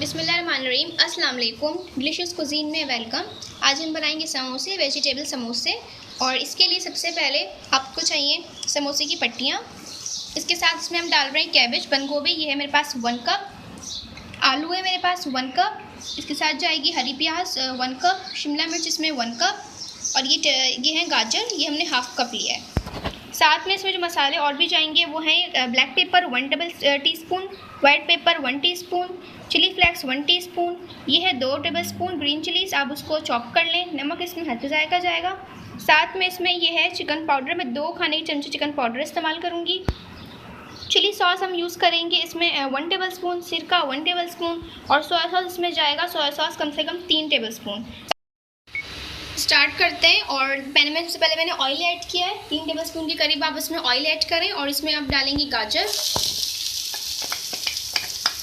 बिस्मिल्लाहिर्रहमानिर्रहीम। अस्सलाम वालेकुम। डिलीशियस कुजीन में वेलकम। आज हम बनाएंगे समोसे, वेजिटेबल समोसे। और इसके लिए सबसे पहले आपको चाहिए समोसे की पट्टियाँ। इसके साथ इसमें हम डाल रहे हैं कैबेज, बंद गोभी, ये है मेरे पास 1 कप। आलू है मेरे पास 1 कप। इसके साथ जाएगी हरी प्याज 1 कप, शिमला मिर्च इसमें 1 कप, और ये है गाजर, ये हमने हाफ कप लिया है। साथ में इसमें जो मसाले और भी जाएंगे वो हैं black pepper 1 teaspoon, white pepper 1 teaspoon, chilli flakes 1 teaspoon, ये है 2 टेबलस्पून ग्रीन चिलीज, आप उसको चॉप कर लें। नमक इसमें हल्का जायका जाएगा। साथ में इसमें ये है चिकन पाउडर, मैं 2 खाने की चमचे चिकन पाउडर इस्तेमाल करूँगी। चिली सॉस हम यूज़ करेंगे इसमें 1 टेबलस्पून, सिरका 1 टेबलस्पून, और सोया सॉस इसमें जाएगा, सोया सॉस कम से कम 3 टेबलस्पून। स्टार्ट करते हैं। और पैन में सबसे पहले मैंने ऑयल ऐड किया है, 3 टेबलस्पून के करीब आप इसमें ऑयल ऐड करें। और इसमें आप डालेंगे गाजर।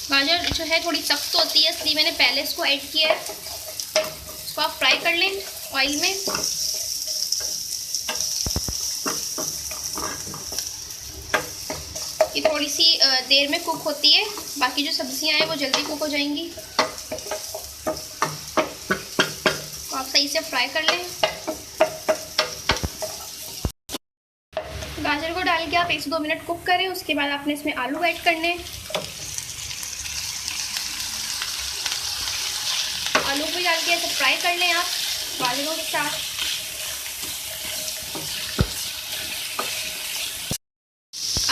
गाजर जो है थोड़ी सख्त होती है, इसलिए मैंने पहले इसको ऐड किया है। इसको आप फ्राई कर लें ऑयल में। ये थोड़ी सी देर में कुक होती है, बाकी जो सब्जियां हैं वो जल्दी कुक हो जाएंगी। तो आप सही से फ्राई कर लें। गाजर को डाल के आप 1 से 2 मिनट कुक करें। उसके बाद आपने इसमें आलू ऐड करने। आलू भी डाल के ऐसे फ्राई कर लें आप गाजरों के साथ।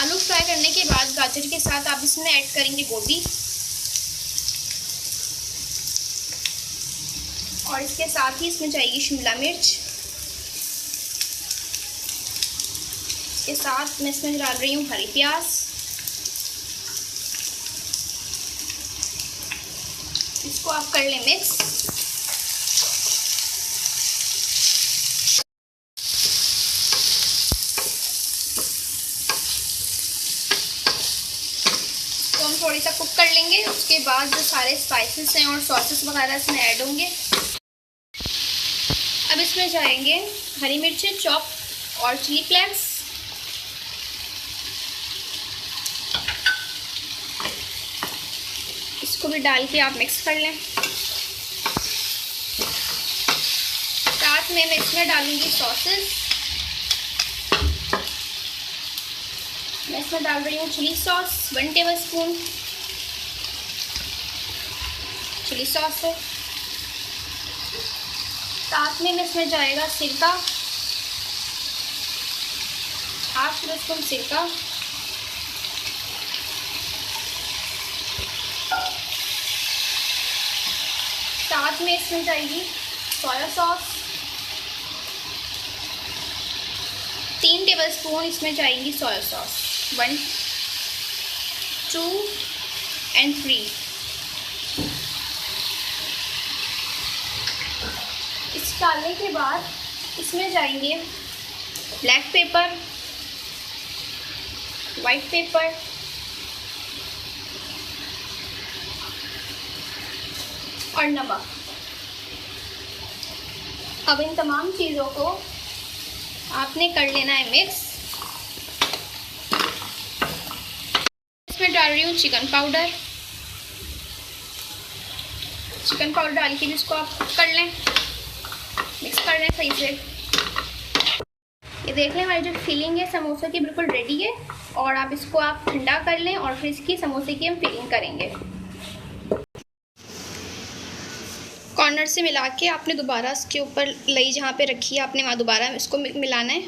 आलू फ्राई करने के बाद गाजर के साथ आप इसमें ऐड करेंगे गोभी, और इसके साथ ही इसमें जाएगी शिमला मिर्च। इसके साथ मैं इसमें डाल रही हूँ हरी प्याज। इसको आप कर लें मिक्स। तो हम थोड़ी सा कुक कर लेंगे। उसके बाद जो सारे स्पाइसेस हैं और सॉसेस वगैरह इसमें ऐड होंगे। अब इसमें जाएंगे हरी मिर्चें चॉप और चिली फ्लेक्स। इसको भी डाल के आप मिक्स कर लें। साथ में मैं इसमें डालूंगी सॉसेस। मैं इसमें डाल रही हूँ chilli sauce 1 tablespoon, chilli sauce है। साथ में इसमें जाएगा सिरका, हाफ टीस्पून सिरका। साथ में इसमें जाएगी सोया सॉस 3 टेबलस्पून, इसमें जाएंगी सोया सॉस 1, 2 and 3। इस डालने के बाद इसमें जाएंगे ब्लैक पेपर, वाइट पेपर, और नमक। अब इन तमाम चीज़ों को आपने कर लेना है मिक्स। इसमें डाल रही हूँ चिकन पाउडर। चिकन पाउडर डाल के भी इसको आप कर लें, मिक्स कर लें सही से। ये देख लें हमारी जो फिलिंग है समोसे की बिल्कुल रेडी है। और आप इसको आप ठंडा कर लें और फिर इसकी समोसे की हम फिलिंग करेंगे। कॉर्नर से मिला के आपने दोबारा इसके ऊपर लई जहाँ पे रखी है आपने वहाँ दोबारा इसको मिलाना है।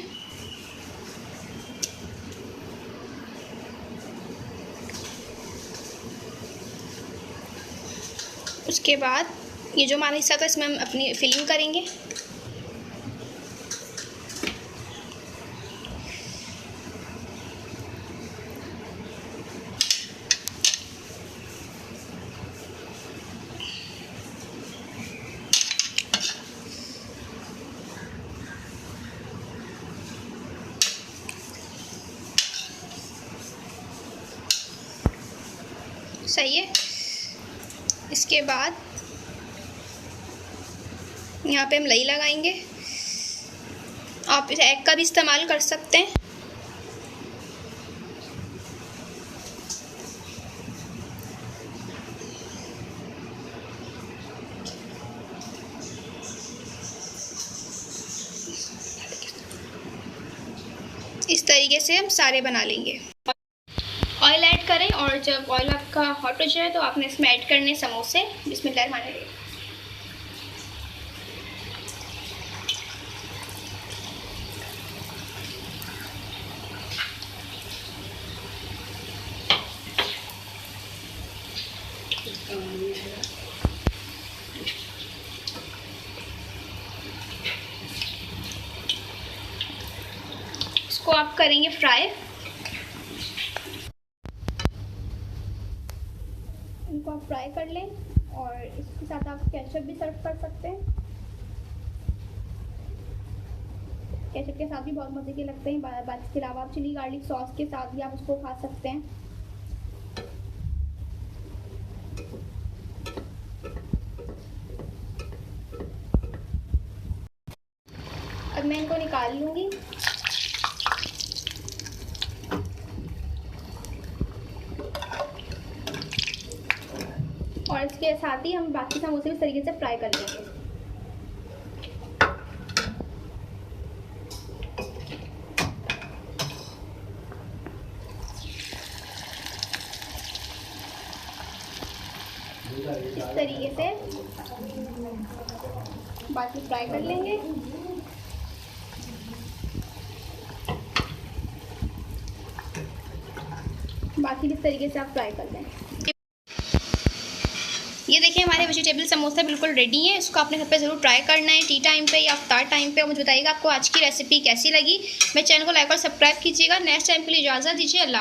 उसके बाद ये जो हमारा हिस्सा था इसमें हम अपनी फिलिंग करेंगे। सही है। इसके बाद यहाँ पे हम लई लगाएंगे। आप इस एग का भी इस्तेमाल कर सकते हैं। तरीके से हम सारे बना लेंगे। ऑयल ऐड करें और जब ऑयल आपका हॉट हो जाए तो आपने इसमें ऐड करने समोसे। बिस्मिल्लाहिर्रहमानिर्रहीम। इसको आप करेंगे फ्राई। इनको आप फ्राई कर लें और इसके साथ आप केचप भी सर्व कर सकते हैं। केचप के साथ भी बहुत मज़े के लगते हैं। इसके अलावा आप चिली गार्लिक सॉस के साथ भी आप उसको खा सकते हैं। अब मैं इनको निकाल लूँगी। और इसके साथ ही हम बाकी समोसे इस तरीके से फ्राई कर लेंगे। इस तरीके से बाकी फ्राई कर लेंगे। बाकी इस तरीके से आप फ्राई कर लें। ये देखिए हमारे वेजिटेबल समोसा बिल्कुल रेडी है। इसको आपने घर पे ज़रूर ट्राई करना है, टी टाइम पे या अफ्तार टाइम पे। और मुझे बताइएगा आपको आज की रेसिपी कैसी लगी। मेरे चैनल को लाइक और सब्सक्राइब कीजिएगा। नेक्स्ट टाइम के लिए इजाज़त दीजिए। अल्लाह।